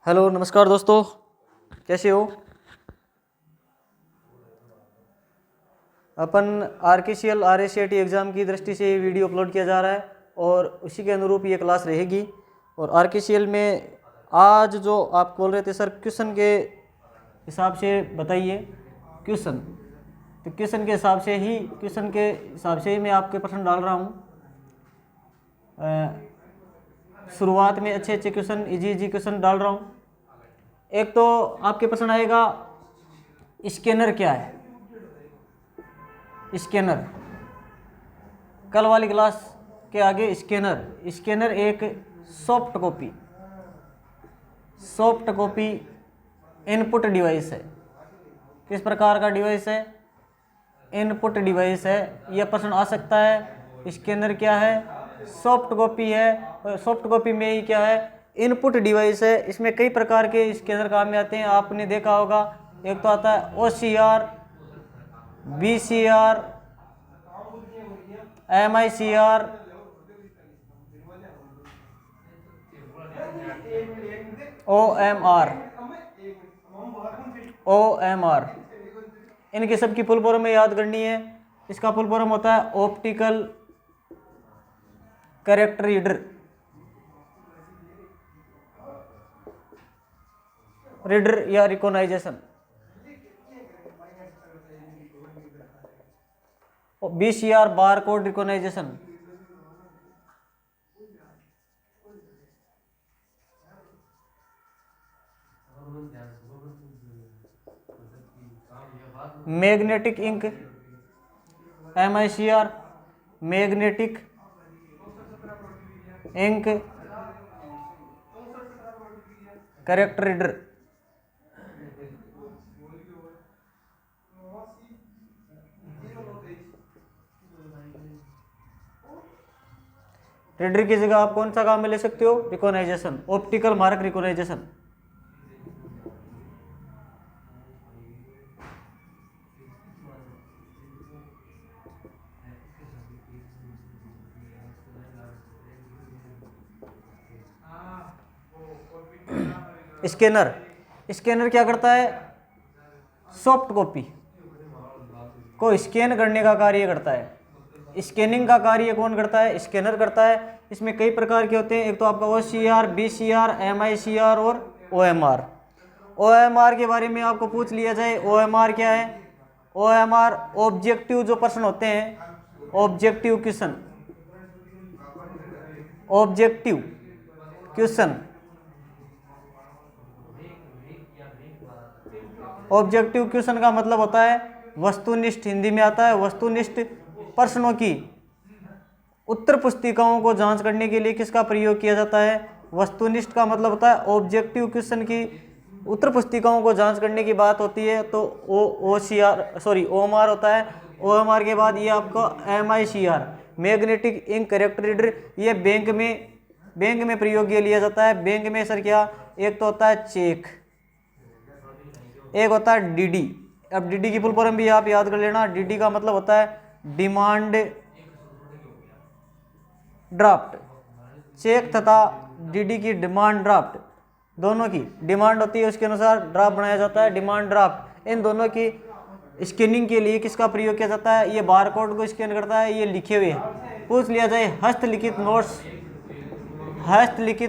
Hello नमस्कार दोस्तों, कैसे हो। अपन RKCL RACIT एग्ज़ाम की दृष्टि से ये वीडियो अपलोड किया जा रहा है और उसी के अनुरूप ये क्लास रहेगी। और RKCL में आज जो आप बोल रहे थे सर क्वेश्चन के हिसाब से बताइए क्वेश्चन, तो क्वेश्चन के हिसाब से ही मैं आपके प्रश्न डाल रहा हूँ। शुरुआत में अच्छे क्वेश्चन इजी क्वेश्चन डाल रहा हूँ। एक तो आपके प्रश्न आएगा स्कैनर क्या है। स्कैनर कल वाली क्लास के आगे स्कैनर एक सॉफ्ट कॉपी इनपुट डिवाइस है। किस प्रकार का डिवाइस है? इनपुट डिवाइस है। यह प्रश्न आ सकता है स्कैनर क्या है? सॉफ्ट कॉपी है। और सॉफ्ट कॉपी में ही क्या है? इनपुट डिवाइस है। इसमें कई प्रकार के स्कैनर काम में आते हैं, आपने देखा होगा। एक तो आता है OCR, BCR, MICR, OMR। इनकी सबकी फुल फॉर्म में याद करनी है। इसका फुल फॉर्म होता है ऑप्टिकल कैरेक्टर रीडर या recognisation. BCR bar code recognisation. Magnetic ink MICR, magnetic ink character reader की जगह आप कौन सा काम में ले सकते हो? Recognisation, optical mark recognisation. Scanner क्या करता है? सॉफ्ट कॉपी को स्कैन करने का कार्य करता है। स्कैनिंग का कार्य कौन करता है? स्कैनर करता है। इसमें कई प्रकार के होते हैं। एक तो आपका OCR, BCR, MICR और OMR के बारे में आपको पूछ लिया जाए। OMR क्या है? OMR ऑब्जेक्टिव जो प्रश्न होते हैं, ऑब्जेक्टिव क्वेश्चन ऑब्जेक्टिव क्वेश्चन का मतलब होता है वस्तुनिष्ठ, हिंदी में आता है वस्तुनिष्ठ प्रश्नों की उत्तर पुस्तिकाओं को जांच करने के लिए किसका प्रयोग किया जाता है? वस्तुनिष्ठ का मतलब होता है ऑब्जेक्टिव क्वेश्चन की उत्तर पुस्तिकाओं को जांच करने की बात होती है तो OMR होता है। OMR के बाद ये आपका MICR magnetic ink character reader, ये बैंक में प्रयोग के लिया जाता है। बैंक में सर क्या? एक तो होता है चेक, एक होता है DD। अब DD की फुल फॉर्म भी आप याद कर लेना। DD का मतलब होता है डिमांड ड्राफ्ट। चेक तथा DD की डिमांड ड्राफ्ट, दोनों की डिमांड होती है, उसके अनुसार ड्राफ्ट बनाया जाता है। डिमांड ड्राफ्ट, इन दोनों की स्कैनिंग के लिए किसका प्रयोग किया जाता है? ये बारकोड को स्कैन करता है। ये लिखे हुए पूछ लिया जाए हस्तलिखित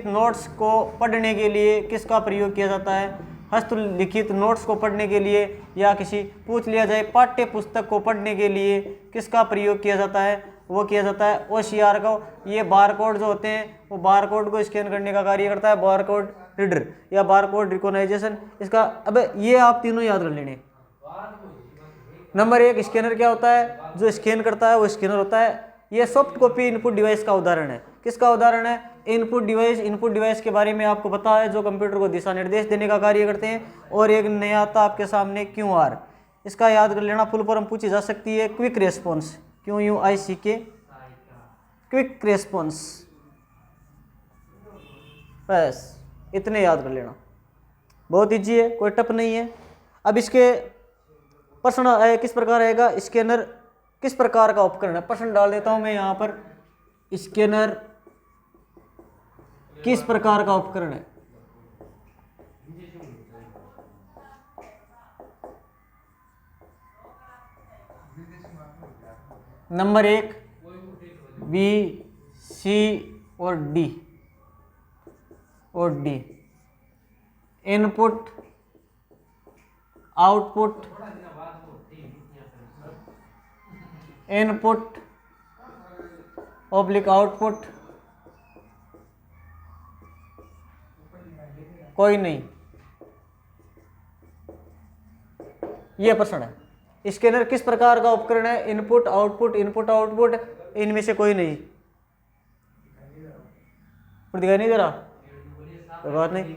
नोट्स को पढ़ने के लिए किसका प्रयोग किया जाता है? हस्तलिखित नोट्स को पढ़ने के लिए, या किसी पूछ लिया जाए पाठ्य पुस्तक को पढ़ने के लिए किसका प्रयोग किया जाता है? वो किया जाता है OCR को। ये बारकोड जो होते हैं वो बारकोड को स्कैन करने का कार्य करता है बारकोड रीडर या बारकोड रिकॉग्नाइजेशन। इसका अब ये आप तीनों याद कर लेने। नंबर 1 स्कैनर क्या होता है? जो स्कैन करता है वो स्कैनर होता है। ये सॉफ्ट कॉपी इनपुट डिवाइस का उदाहरण है। किसका उदाहरण है? इनपुट डिवाइस के बारे में आपको पता है, जो कंप्यूटर को दिशा निर्देश देने का कार्य करते हैं। और एक नया आता आपके सामने QR, इसका याद कर लेना। फुल फॉर्म पूछी जा सकती है quick response, QUICK, quick response. बस इतने याद कर लेना, बहुत ईजी है, कोई टफ नहीं है। अब इसके प्रश्न किस प्रकार आएगा? स्कैनर किस प्रकार का उपकरण है? प्रश्न डाल देता हूं मैं यहां पर। स्कैनर किस प्रकार का उपकरण है? नंबर 1 बी, सी और D input output input oblique output कोई नहीं। यह प्रश्न है। स्कैनर किस प्रकार का उपकरण है? इनपुट आउटपुट इनमें से कोई नहीं। दिखाई नहीं दे रहा? कोई बात नहीं,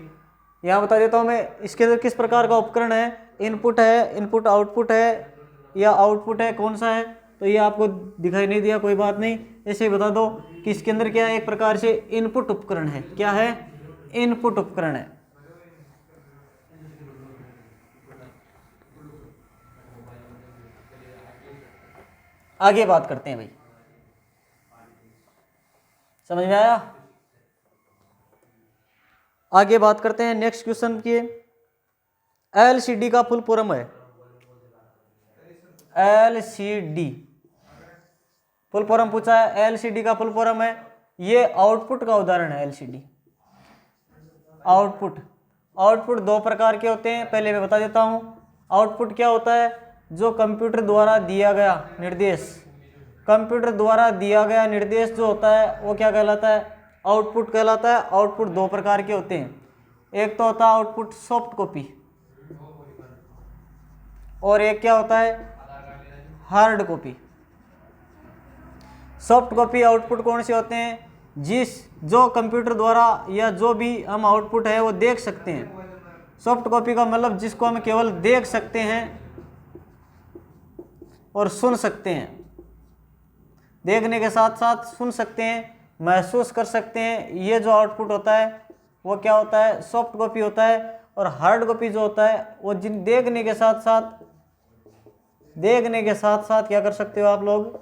यहाँ बता देता हूँ मैं। स्कैनर किस प्रकार का उपकरण है? इनपुट है, इनपुट आउटपुट है या आउटपुट है, कौन सा है? तो ये आपको दिखाई नहीं दिया, कोई बात नहीं, ऐसे ही बता दो कि इसके अंदर क्या है, एक प्रकार से इनपुट उपकरण है। क्या है? इनपुट उपकरण है। आगे बात करते हैं भाई, समझ में आया? आगे बात करते हैं नेक्स्ट क्वेश्चन की। एलसीडी का फुल फॉर्म है, एलसीडी फुल फॉर्म पूछा है। एलसीडी का फुल फॉर्म है, ये आउटपुट का उदाहरण है। एलसीडी आउटपुट दो प्रकार के होते हैं, पहले मैं बता देता हूं। आउटपुट क्या होता है? जो कंप्यूटर द्वारा दिया गया निर्देश, कंप्यूटर द्वारा दिया गया निर्देश जो होता है वो क्या कहलाता है? आउटपुट कहलाता है। आउटपुट दो प्रकार के होते हैं, एक तो होता है आउटपुट सॉफ्ट कॉपी और एक क्या होता है? Hard copy. Soft copy output कौन से होते हैं? जो कंप्यूटर द्वारा या जो भी हम आउटपुट है वो देख सकते हैं। सॉफ्ट कॉपी का मतलब जिसको हम केवल देख सकते हैं और सुन सकते हैं, देखने के साथ साथ सुन सकते हैं, महसूस कर सकते हैं। ये जो आउटपुट होता है वो क्या होता है? सॉफ्ट कॉपी होता है। और हार्ड कॉपी जो होता है वो देखने के साथ साथ क्या कर सकते हो आप लोग?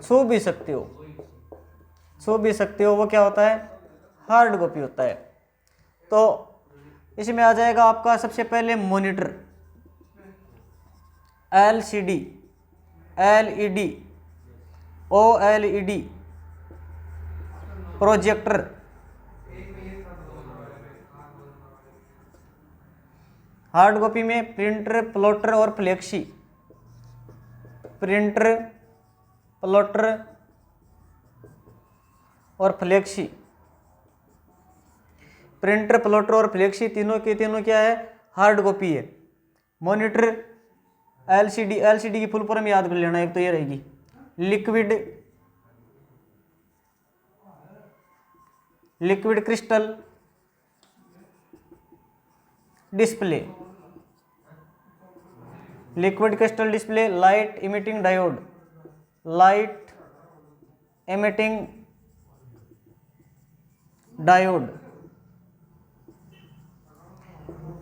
छू भी सकते हो, वो क्या होता है? हार्ड कॉपी होता है। तो इसमें आ जाएगा आपका सबसे पहले monitor, LCD, LED, OLED, projector, hard copy में प्रिंटर, प्लॉटर और फ्लेक्सी। प्रिंटर, प्लॉटर और फ्लेक्सी, प्रिंटर, प्लॉटर और फ्लेक्सी तीनों के तीनों क्या है? हार्ड कॉपी है। मॉनिटर, एलसीडी की फुल फॉर्म याद कर लेना, एक तो ये रहेगी liquid crystal display, liquid crystal display, light emitting diode,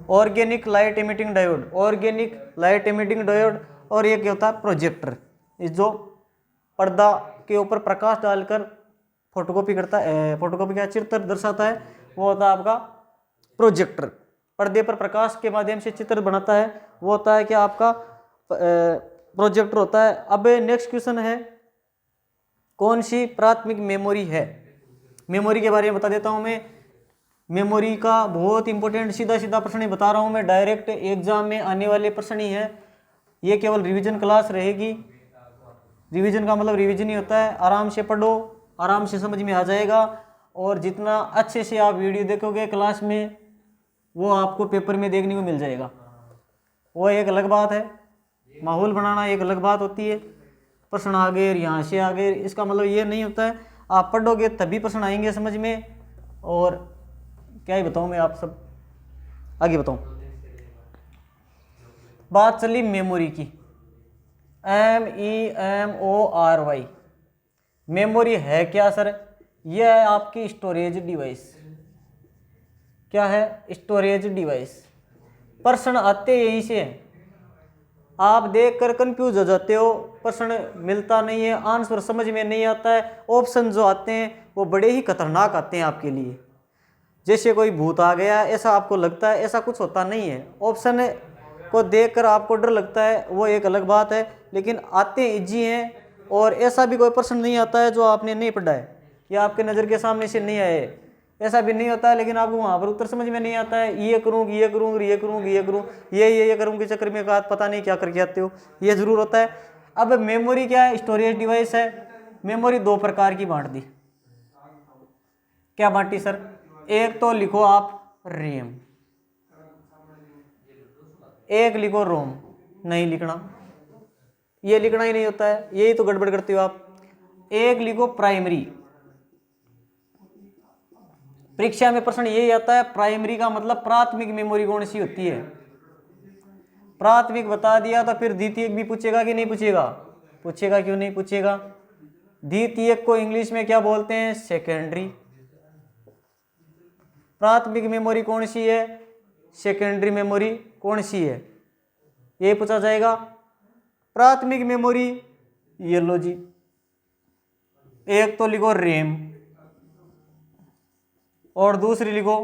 organic light emitting diode, और ये क्या होता है? प्रोजेक्टर, इस जो पर्दा के ऊपर प्रकाश डालकर फोटोकॉपी करता है, फोटोकॉपी का चित्र दर्शाता है, वो होता है आपका प्रोजेक्टर। पर्दे पर प्रकाश के माध्यम से चित्र बनाता है, वो होता है क्या? आपका प्रोजेक्टर होता है। अब नेक्स्ट क्वेश्चन है, कौन सी प्राथमिक मेमोरी है? मेमोरी के बारे में बता देता हूं मैं। मेमोरी का बहुत इंपॉर्टेंट सीधा प्रश्न ही बता रहा हूं मैं, डायरेक्ट एग्जाम में आने वाले प्रश्न ही है। ये केवल रिवीजन क्लास रहेगी। रिवीजन का मतलब रिवीजन ही होता है, आराम से पढ़ो, आराम से समझ में आ जाएगा। और जितना अच्छे से आप वीडियो देखोगे क्लास में, वो आपको पेपर में देखने को मिल जाएगा। वो एक अलग बात है, माहौल बनाना एक अलग बात होती है। प्रश्न आ गए, यहाँ से आ गए, इसका मतलब ये नहीं होता है। आप पढ़ोगे तभी प्रश्न आएंगे समझ में। और क्या ही बताऊँ मैं, आप सब आगे बताऊँ। बात चली मेमोरी की, MEMORY। मेमोरी है क्या सर? यह है आपकी स्टोरेज डिवाइस। क्या है? Storage device. प्रश्न आते यहीं से है, आप देखकर कंफ्यूज हो जाते हो, प्रश्न मिलता नहीं है, आंसर समझ में नहीं आता है। ऑप्शन जो आते हैं वो बड़े ही खतरनाक आते हैं आपके लिए, जैसे कोई भूत आ गया ऐसा आपको लगता है, ऐसा कुछ होता नहीं है। ऑप्शन को देखकर आपको डर लगता है वो एक अलग बात है, लेकिन आते इजी हैं। और ऐसा भी कोई प्रश्न नहीं आता है जो आपने नहीं पढ़ा है या आपके नज़र के सामने से नहीं आए, ऐसा भी नहीं होता है, लेकिन आपको वहाँ पर उत्तर समझ में नहीं आता है। ये करूँ ये करूँ ये करूँ ये करूँ ये करूँ के चक्कर में कहा पता नहीं क्या करके आते हो, ये ज़रूर होता है। अब मेमोरी क्या है? स्टोरेज डिवाइस है। मेमोरी दो प्रकार की बांट दी। क्या बांटी सर? एक तो लिखो आप रैम, एक लिखो रोम। नहीं लिखना, ये लिखना ही नहीं होता है, यही तो गड़बड़ करते हो आप। एक लिखो प्राइमरी। परीक्षा में प्रश्न यही आता है, प्राइमरी का मतलब प्राथमिक मेमोरी कौन सी होती है। प्राथमिक बता दिया तो फिर द्वितीयक भी पूछेगा कि नहीं पूछेगा? पूछेगा, क्यों नहीं पूछेगा। द्वितीयक को इंग्लिश में क्या बोलते हैं? सेकेंडरी। प्राथमिक मेमोरी कौन सी है? सेकेंडरी मेमोरी कौन सी है, ये पूछा जाएगा। प्राथमिक मेमोरी ये लो जी, एक तो लिखो रैम और दूसरी लिखो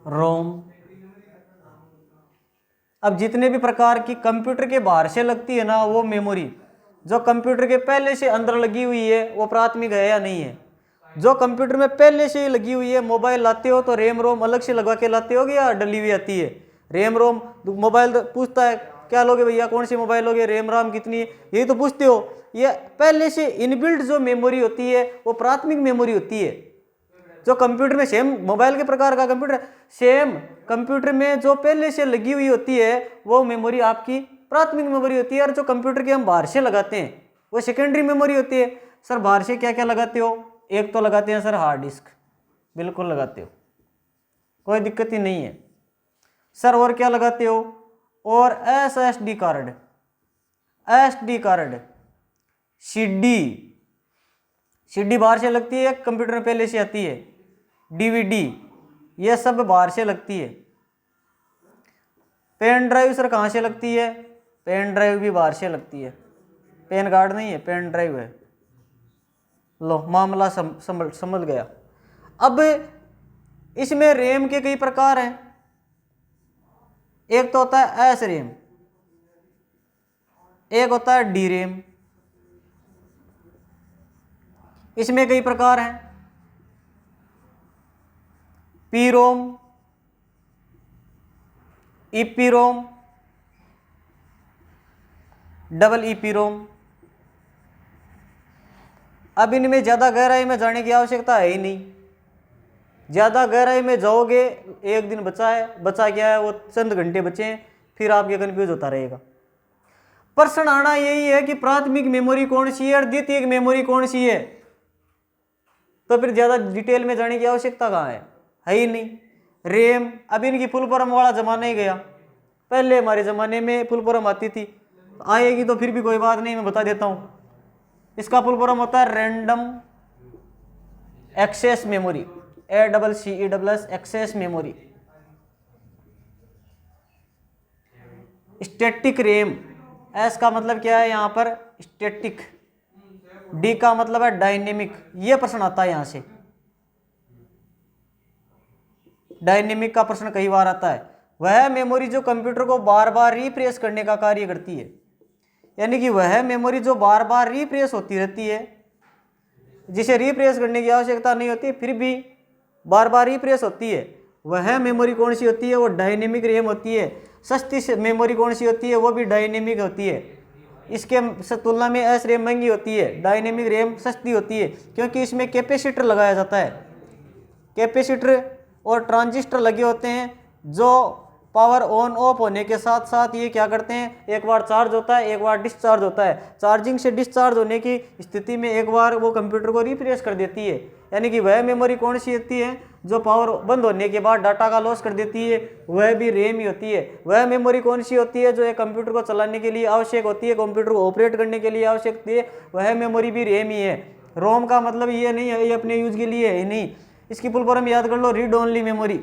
रोम। अब जितने भी प्रकार की कंप्यूटर के बाहर से लगती है ना वो मेमोरी, जो कंप्यूटर के पहले से अंदर लगी हुई है वो प्राथमिक है या नहीं है। जो कंप्यूटर में पहले से ही लगी हुई है, मोबाइल लाते हो तो रैम रोम अलग से लगवा के लाते हो या डली हुई आती है? रैम रोम मोबाइल पूछता है क्या लोगे भैया, कौन सी मोबाइल लोगे, रैम राम कितनी है, यही तो पूछते हो। ये पहले से इनबिल्ट जो मेमोरी होती है वो प्राथमिक मेमोरी होती है। जो कंप्यूटर में सेम मोबाइल के प्रकार का कंप्यूटर, सेम कंप्यूटर में जो पहले से लगी हुई होती है वो मेमोरी आपकी प्राथमिक मेमोरी होती है। और जो कंप्यूटर के हम बाहर से लगाते हैं वो सेकेंडरी मेमोरी होती है। सर बाहर से क्या क्या लगाते हो? एक तो लगाते हैं सर हार्ड डिस्क, बिल्कुल लगाते हो, कोई दिक्कत ही नहीं है सर। और क्या लगाते हो? और SSD card, SD card, CD बाहर से लगती है, कंप्यूटर में पहले से आती है। DVD ये सब बाहर से लगती है। पेन ड्राइव सर कहाँ से लगती है? पेन ड्राइव भी बाहर से लगती है। पेन कार्ड नहीं है, पेन ड्राइव है। लो मामला समझ गया। अब इसमें रैम के कई प्रकार हैं। एक तो होता है एस रैम, एक होता है डी रैम। इसमें कई प्रकार हैं, पी रोम, ईपी रोम, डबल ईपी रोम। अब इनमें ज़्यादा गहराई में जाने की आवश्यकता है ही नहीं। ज़्यादा गहराई में जाओगे, एक दिन बचा है, बचा क्या है वो चंद घंटे बचे हैं, फिर आपके कन्फ्यूज होता रहेगा। प्रश्न आना यही है कि प्राथमिक मेमोरी कौन सी है और द्वितीयक मेमोरी कौन सी है। तो फिर ज़्यादा डिटेल में जाने की आवश्यकता कहाँ है ही नहीं। रैम, अब इनकी फुल फॉर्म वाला ज़माना ही गया। पहले हमारे ज़माने में फुल फॉर्म आती थी, आएगी तो फिर भी कोई बात नहीं, मैं बता देता हूँ। इसका फुल फॉर्म होता है random access memory, ACCESS access memory. Static RAM, S का मतलब क्या है यहाँ पर? स्टैटिक। डी का मतलब है डायनेमिक। ये प्रश्न आता है यहाँ से, डायनेमिक का प्रश्न कई बार आता है। वह मेमोरी जो कंप्यूटर को बार बार रिफ्रेश करने का कार्य करती है, यानी कि वह मेमोरी जो बार बार रिफ्रेश होती रहती है, जिसे रिफ्रेश करने की आवश्यकता नहीं होती फिर भी बार बार रिफ्रेश होती है, वह मेमोरी कौन सी होती है? वो डायनेमिक रैम होती है। सस्ती मेमोरी कौन सी होती है? वो भी डायनेमिक होती है। इसके तुलना में एस रैम महंगी होती है, डायनेमिक रैम सस्ती होती है, क्योंकि इसमें कैपेसिटर लगाया जाता है। कैपेसिटर और ट्रांजिस्टर लगे होते हैं जो पावर ऑन ऑफ होने के साथ साथ ये क्या करते हैं, एक बार चार्ज होता है, एक बार डिस्चार्ज होता है। चार्जिंग से डिस्चार्ज होने की स्थिति में एक बार वो कंप्यूटर को रिफ्रेश कर देती है। यानी कि वह मेमोरी कौन सी होती है जो पावर बंद होने के बाद डाटा का लॉस कर देती है, वह भी रैम ही होती है। वह मेमोरी कौन सी होती है जो एक कंप्यूटर को चलाने के लिए आवश्यक होती है, कंप्यूटर को ऑपरेट करने के लिए आवश्यक होती है, वह मेमोरी भी रैम ही है। रोम का मतलब ये नहीं है ये अपने यूज के लिए है नहीं, इसकी फुल फॉर्म याद कर लो, read only memory.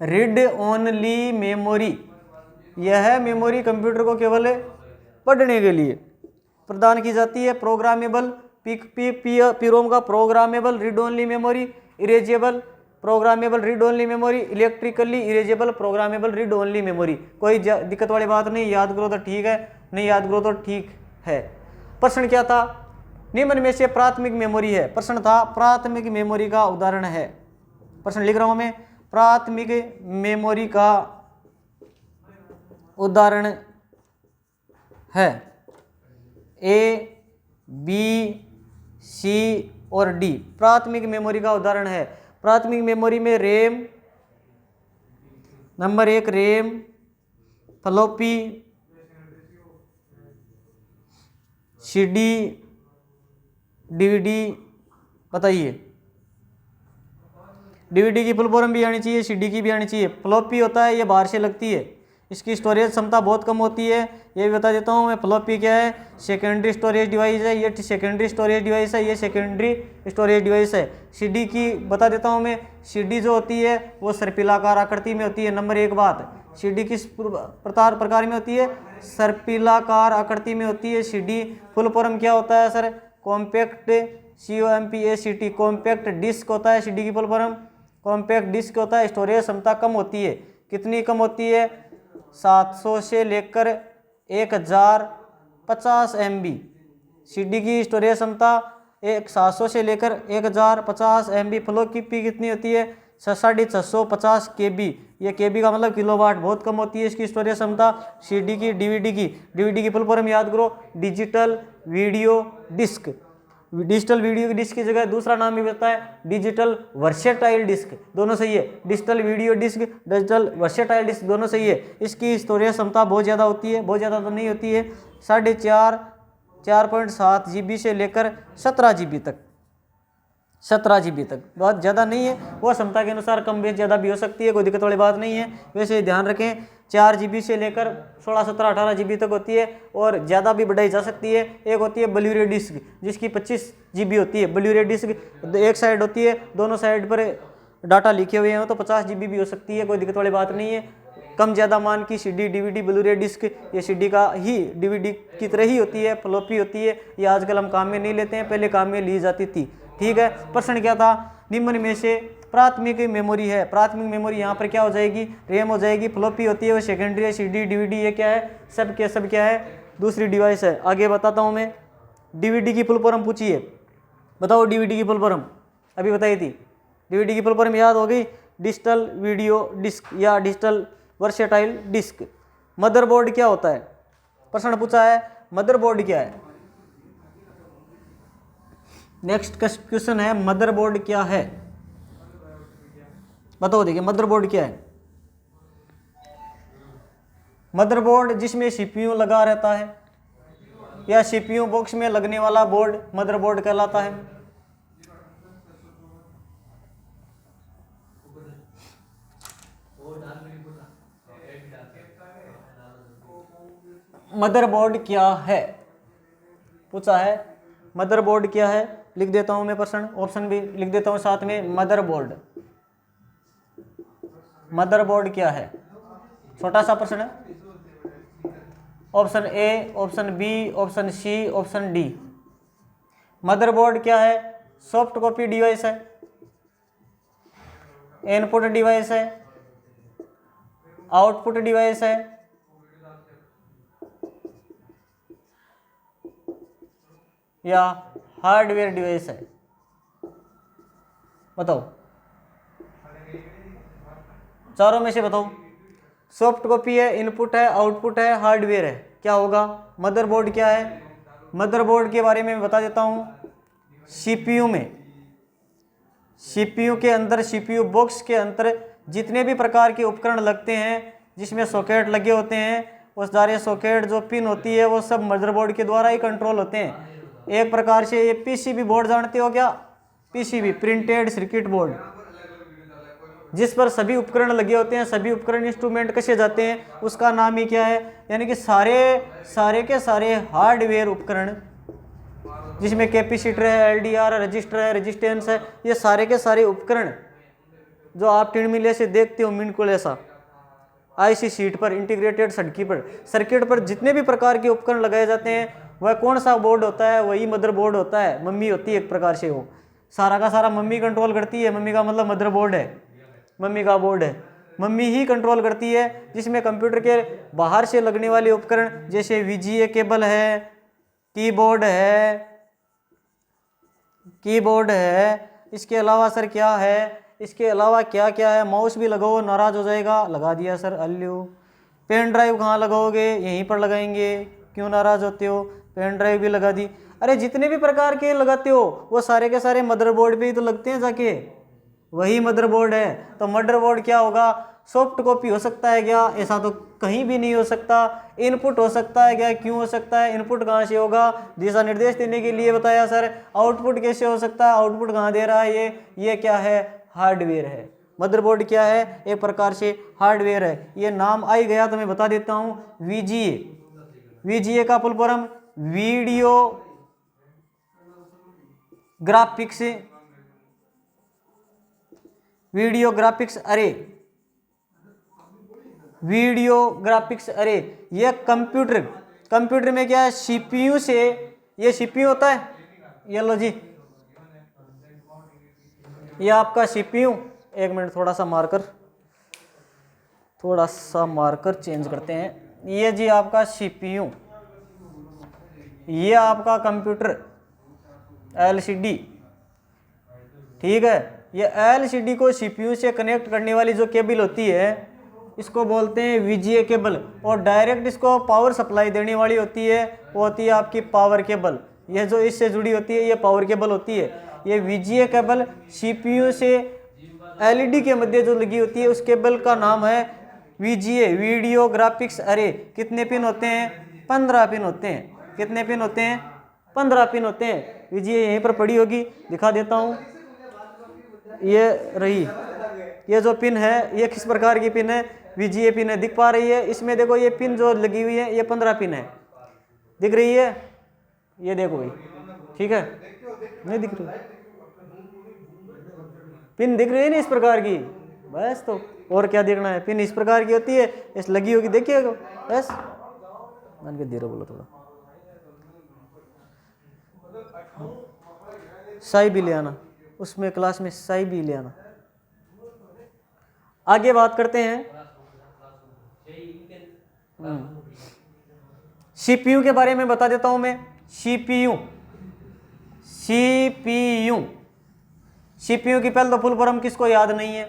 Read only memory, यह मेमोरी कंप्यूटर को केवल पढ़ने के लिए प्रदान की जाती है। प्रोग्रामेबल, पी रोम का programmable read only memory, erasable programmable read only memory, electrically erasable programmable read only memory. कोई दिक्कत वाली बात नहीं, याद करो तो ठीक है, नहीं याद करो तो ठीक है। प्रश्न क्या था, निम्न में से प्राथमिक मेमोरी है। प्रश्न था प्राथमिक मेमोरी का उदाहरण है। प्रश्न लिख रहा हूं मैं, प्राथमिक मेमोरी का उदाहरण है ए, बी, सी और डी। प्राथमिक मेमोरी का उदाहरण है। प्राथमिक मेमोरी में RAM, number 1 RAM, floppy, CD, DVD. बताइए, डीवीडी की फुल फॉर्म भी आनी चाहिए, सीडी की भी आनी चाहिए। फ्लॉपी होता है ये बाहर से लगती है, इसकी स्टोरेज क्षमता बहुत कम होती है, ये भी बता देता हूँ मैं। फ्लॉपी क्या है, सेकेंडरी स्टोरेज डिवाइस है, ये सेकेंडरी स्टोरेज डिवाइस है, ये सेकेंडरी स्टोरेज डिवाइस है। सीडी की बता देता हूँ मैं, सीडी जो होती है वो सर्पिलाकार आकृति में होती है। नंबर 1 बात, सीडी किस प्रकार में होती है, सर्पिलाकार आकृति में होती है सीडी। फुल फॉर्म क्या होता है sir, compact, COMPACT, compact disc होता है सीडी की फुल फॉर्म। कॉम्पैक्ट डिस्क होता है, स्टोरेज क्षमता कम होती है। कितनी कम होती है, 700 से लेकर 1050 MB। सीडी की स्टोरेज क्षमता 700 से लेकर 1050 MB। फ्लॉपी कितनी होती है, 650 KB। ये KB का मतलब किलोवाट, बहुत कम होती है इसकी स्टोरेज क्षमता। सीडी की, डीवीडी की फुल फॉर्म याद करो, digital video disc. Digital video disc की जगह दूसरा नाम भी बताता है डिजिटल वर्सेटाइल डिस्क, दोनों सही है। Digital video disc, digital versatile disc, दोनों सही है। इसकी स्टोरेज क्षमता बहुत ज़्यादा होती है, बहुत ज़्यादा तो नहीं होती है, 4.7 GB से लेकर 17 GB तक, 17 GB तक, बहुत ज़्यादा नहीं है। वो क्षमता के अनुसार कम बेस ज़्यादा भी हो सकती है, कोई दिक्कत वाली बात नहीं है। वैसे ध्यान रखें 4 GB से लेकर 16, 17, 18 GB तक होती है, और ज़्यादा भी बढ़ाई जा सकती है। एक होती है ब्लू-रे डिस्क जिसकी 25 GB होती है। ब्लू-रे डिस्क एक साइड होती है, दोनों साइड पर डाटा लिखे हुए हैं तो 50 GB भी हो सकती है, कोई दिक्कत वाली बात नहीं है। कम ज़्यादा मान की सीडी, डीवीडी, ब्लू-रे डिस्क ये सीडी का ही, डीवीडी की तरह ही होती है, फ्लॉपी होती है। ये आजकल हम काम में नहीं लेते हैं, पहले काम में ली जाती थी। ठीक है, प्रश्न क्या था, निम्न में से प्राथमिक मेमोरी है। प्राथमिक मेमोरी यहाँ पर क्या हो जाएगी, रैम हो जाएगी। फ्लॉपी होती है वो सेकेंडरी है, सीडी, डीवीडी ये क्या है, सब क्या है, दूसरी डिवाइस है। आगे बताता हूँ मैं, डीवीडी की फुल फॉर्म पूछिए, बताओ डीवीडी की फुल फॉर्म, अभी बताई थी। डीवीडी की फुल फॉर्म याद हो गई, डिजिटल वीडियो डिस्क या डिजिटल वर्सेटाइल डिस्क। मदरबोर्ड क्या होता है, प्रश्न पूछा है मदरबोर्ड क्या है। नेक्स्ट क्वेश्चन है मदरबोर्ड क्या है, बताओ। देखिए मदरबोर्ड क्या है, मदरबोर्ड जिसमें सीपीयू लगा रहता है या सीपीयू बॉक्स में लगने वाला बोर्ड मदरबोर्ड कहलाता है। मदरबोर्ड क्या है पूछा है, मदरबोर्ड क्या है, लिख देता हूं मैं प्रश्न, ऑप्शन भी लिख देता हूं साथ में। मदरबोर्ड, मदरबोर्ड क्या है, छोटा सा प्रश्न है। Option A, option B, option C, option D. Motherboard क्या है, सॉफ्ट कॉपी डिवाइस है, इनपुट डिवाइस है, आउटपुट डिवाइस है, या हार्डवेयर डिवाइस है, बताओ चारों में से बताओ। सॉफ्ट कॉपी है, इनपुट है, आउटपुट है, हार्डवेयर है, क्या होगा। मदरबोर्ड क्या है, मदरबोर्ड के बारे में बता देता हूं। सीपीयू में, सीपीयू के अंदर, सीपीयू बॉक्स के अंदर जितने भी प्रकार के उपकरण लगते हैं जिसमें सॉकेट लगे होते हैं, वो सारे सॉकेट जो पिन होती है वो सब मदरबोर्ड के द्वारा ही कंट्रोल होते हैं। एक प्रकार से ये पीसीबी बोर्ड जानते हो क्या, पीसीबी प्रिंटेड सर्किट बोर्ड, जिस पर सभी उपकरण लगे होते हैं, सभी उपकरण इंस्ट्रूमेंट कसे जाते हैं, उसका नाम ही क्या है, यानी कि सारे के सारे हार्डवेयर उपकरण जिसमें कैपेसिटर है, एलडीआर है, रजिस्टर है, रेजिस्टेंस है, ये सारे के सारे उपकरण जो आप टिनमिले से देखते हो मिनकुल ऐसा आईसी शीट पर, इंटीग्रेटेड सर्किट पर जितने भी प्रकार के उपकरण लगाए जाते हैं वह कौन सा बोर्ड होता है, वही मदरबोर्ड होता है, मम्मी होती है एक प्रकार से वो। सारा का सारा मम्मी कंट्रोल करती है। मम्मी का मतलब मदरबोर्ड है, मम्मी का बोर्ड है, मम्मी ही कंट्रोल करती है। जिसमें कंप्यूटर के बाहर से लगने वाले उपकरण जैसे VGA केबल है, कीबोर्ड है, इसके अलावा सर क्या है, इसके अलावा क्या क्या है, माउस भी लगाओ, नाराज हो जाएगा, लगा दिया सर अल्लू। पेन ड्राइव कहाँ लगाओगे, यहीं पर लगाएंगे, क्यों नाराज होते हो, पेन ड्राइव भी लगा दी। अरे जितने भी प्रकार के लगाते हो वो सारे के सारे मदरबोर्ड पे ही तो लगते हैं जाके, वही मदरबोर्ड है। तो मदरबोर्ड क्या होगा, सॉफ्ट कॉपी हो सकता है क्या, ऐसा तो कहीं भी नहीं हो सकता। इनपुट हो सकता है क्या, क्यों हो सकता है, इनपुट कहाँ से होगा, दिशा निर्देश देने के लिए बताया सर। आउटपुट कैसे हो सकता है, आउटपुट कहाँ दे रहा है, ये क्या है, हार्डवेयर है। मदरबोर्ड क्या है, एक प्रकार से हार्डवेयर है। ये नाम आ ही गया तो मैं बता देता हूँ, VGA का फुल फॉर्म वीडियो ग्राफिक्स अरे। ये कंप्यूटर में क्या है, CPU से, ये CPU होता है, ये लो जी, ये आपका CPU। एक मिनट, थोड़ा सा मार्कर चेंज करते हैं। ये जी आपका CPU, ये आपका कंप्यूटर LCD, ठीक है। ये LCD को CPU से कनेक्ट करने वाली जो केबल होती है इसको बोलते हैं VGA केबल, और डायरेक्ट इसको पावर सप्लाई देने वाली होती है वो होती है आपकी पावर केबल। ये जो इससे जुड़ी होती है ये पावर केबल होती है। ये VGA केबल CPU से LED के मध्य जो लगी होती है उस केबल का नाम है VGA, वीडियो ग्राफिक्स अरे। कितने पिन होते हैं, 15 पिन होते हैं। कितने पिन होते हैं, 15 पिन होते हैं। VGA यहीं पर पड़ी होगी, दिखा देता हूँ। ये रही, ये जो पिन है ये किस प्रकार की पिन है, VGA पिन है, दिख पा रही है। इसमें देखो ये पिन जो लगी हुई है ये 15 पिन है, दिख रही है, ये देखो भाई, ठीक है, नहीं दिख रही, पिन दिख रही है ना इस प्रकार की, बस। तो और क्या देखना है, पिन इस प्रकार की होती है, इस लगी होगी, देखिएगा बस। मान के धीरे बोलो थोड़ा, साई भी ले आना, उसमें क्लास में साई भी ले आना। आगे बात करते हैं CPU के बारे में बता देता हूं मैं। CPU की पहले तो फुल फॉर्म किसको याद नहीं है,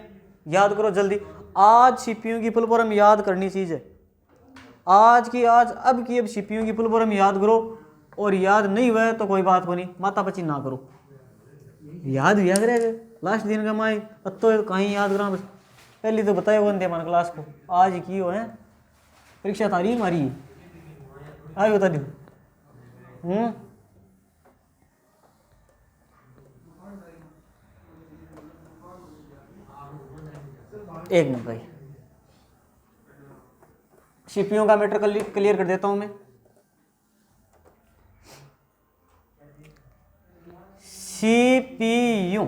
याद करो जल्दी। आज CPU की फुल फॉर्म याद करनी चीज है, आज की आज, अब की अब CPU की फुल फॉर्म याद करो। और याद नहीं हुआ तो कोई बात हो नहीं, माता पची ना करो, याद रहेगा लास्ट दिन का माई तो कहीं याद करा। बस पहले तो बताए कौन थे हमारे क्लास को, आज की हो है परीक्षा तारीख हमारी आज बता दी। एक मिनट भाई, CPU का मैटर क्लियर कर देता हूं मैं। CPU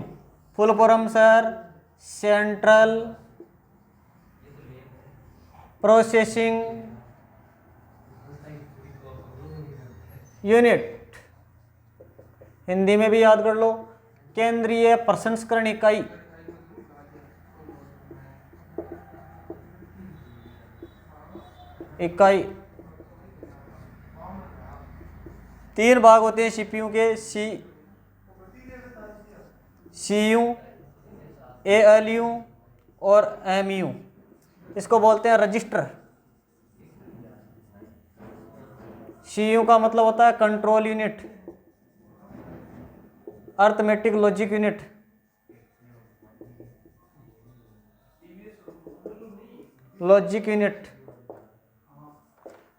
full form sir central processing unit, Hindi में भी याद कर लो, केंद्रीय प्रसंस्करण इकाई। तीन भाग होते हैं CPU के, CU, ALU और MU। इसको बोलते हैं रजिस्टर। CU का मतलब होता है control unit, arithmetic logic unit. Logic unit,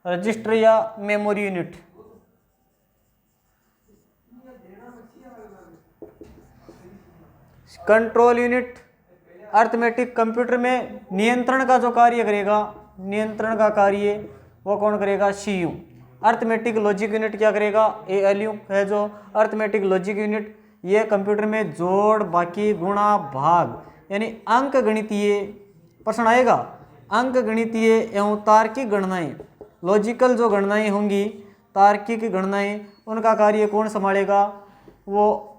register या memory unit. Control unit arithmetic computer में नियंत्रण का जो कार्य करेगा, नियंत्रण का कार्य वो कौन करेगा, CU। अर्थमेटिक लॉजिक यूनिट क्या करेगा, ALU है जो अर्थमेटिक लॉजिक यूनिट। ये कंप्यूटर में जोड़, बाकी, गुणा, भाग यानी अंक गणितीय प्रश्न आएगा, अंक गणितीय एवं तार्किक गणनाएं, लॉजिकल जो गणनाएं होंगी, तार्किक गणनाएं, उनका कार्य कौन संभालेगा, वो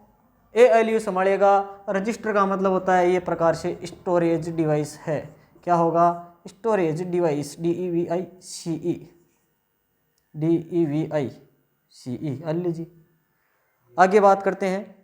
ALU संभालेगा। रजिस्टर का मतलब होता है ये प्रकार से स्टोरेज डिवाइस है। क्या होगा? Storage device, DEVICE, DEVICE। लीजिए आगे बात करते हैं